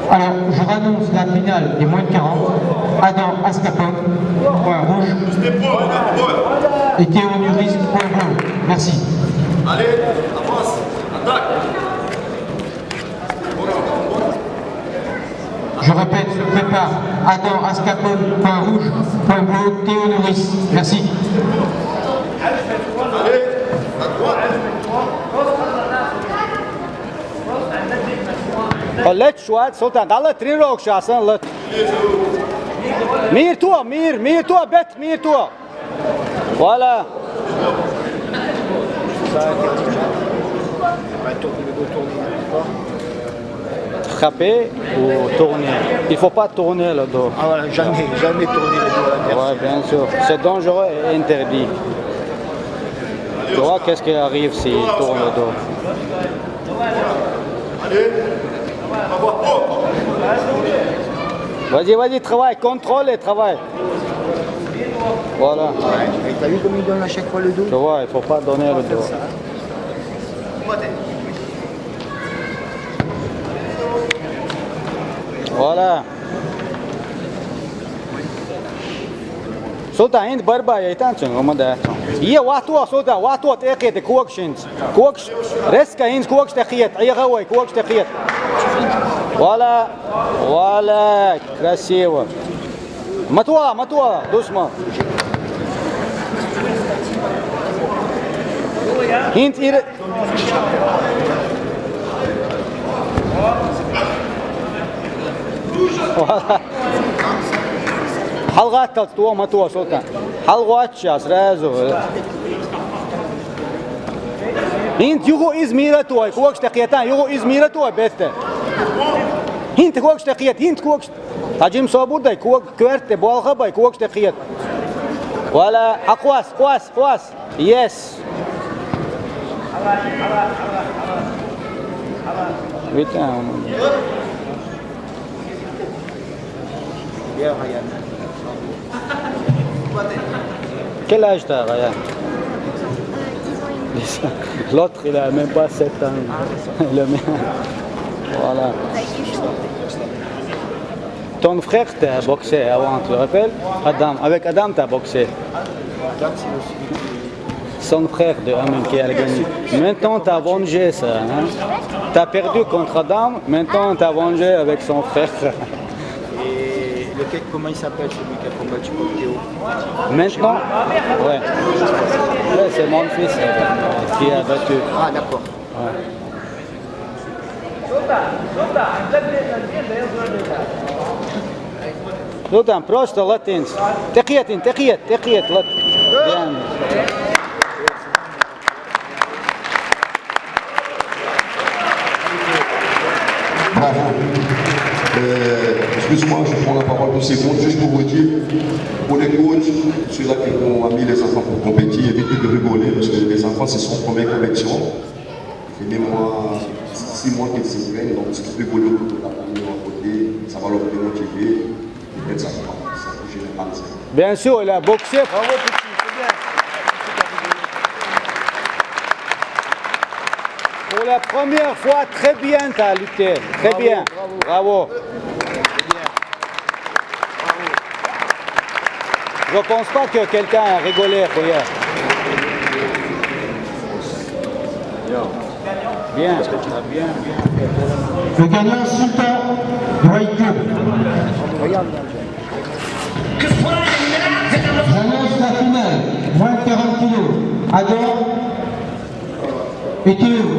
Alors, je rannonce la finale des moins de 40. Adam Ascapon, point rouge. Et Théo Nuris, point bleu. Merci. Allez, avance, attaque. Je répète, se prépare Adam Ascapon, point rouge, point bleu, Théo Nuris. Merci. Allez, à droite. Let شوية سلطان الله تريروك شاسن let مير توا مير توا بيت مير توا voilà frapper ou tourner. Il faut pas tourner le dos. Ah voilà, jamais tourner le dos à l'adversaire. Ouais, bien sûr. C'est dangereux et interdit. Tu vois qu'est-ce qui arrive s'il tourne le dos. Allez, avoir haut. Vas-y, travaille, contrôle et travaille. Voilà. Ouais. T'as vu comme il donne à chaque fois le dos? Tu vois, il faut pas donner le dos. Voilà. Sultan عند بربا يتانشن ومدا هي واتوا سلطان واتوا تأكيد كوكشنز كوكش ريسكا هينز كوكش تخيت أي غوي كوكش تخيت ولا красиво матуа дусма هينز إير حلقات تلتوا ماتوا سلطان حلقات شاس رازو هنت يغو إزميرة توي كوكش تقيتان يغو إزميرة توي بيته هنت كوكش تقيت هنت كوكش تجيم صابور داي كوك كورت بالغة باي كوكش تقيت ولا قواس يس بيتام Bien, Ryan. Quel âge t'as, Ryan? L'autre, il a même pas 7 ans. Le mien. Voilà. Ton frère t'a boxé avant, tu te rappelles? Adam. Avec Adam, t'as boxé. Son frère de Amen qui a gagné. Maintenant, t'as vengé ça. Hein? T'as perdu contre Adam, maintenant, t'as vengé avec son frère. Lequel, comment il s'appelle celui qui a combattu contre Théo? Maintenant? Ouais. Ouais, c'est mon fils qui a battu. Ah d'accord. Ouais. Sultan, просто латинс. تقيت لط. Bien. Bravo. Excuse-moi, je prends la parole 2 secondes juste pour vous dire, pour les coachs, ceux-là qui ont mis les enfants pour compétir, évitez de rigoler parce que les enfants, c'est son première compétition. Et même moi, 6 mois qu'ils s'entraînent, donc si tu peux rigoler autour de la famille à côté, ça va leur démotiver. Peut-être ça général. Bien sûr, il a boxé, bravo petit, c'est bien. Pour la première fois, très bien tu as lutté, très bien, bravo. Je pense pas que quelqu'un a rigolé, regarde. Bien. Le gagnant Sultan Waïko. J'annonce la finale, moins de 40 kilos. Adam et Théo.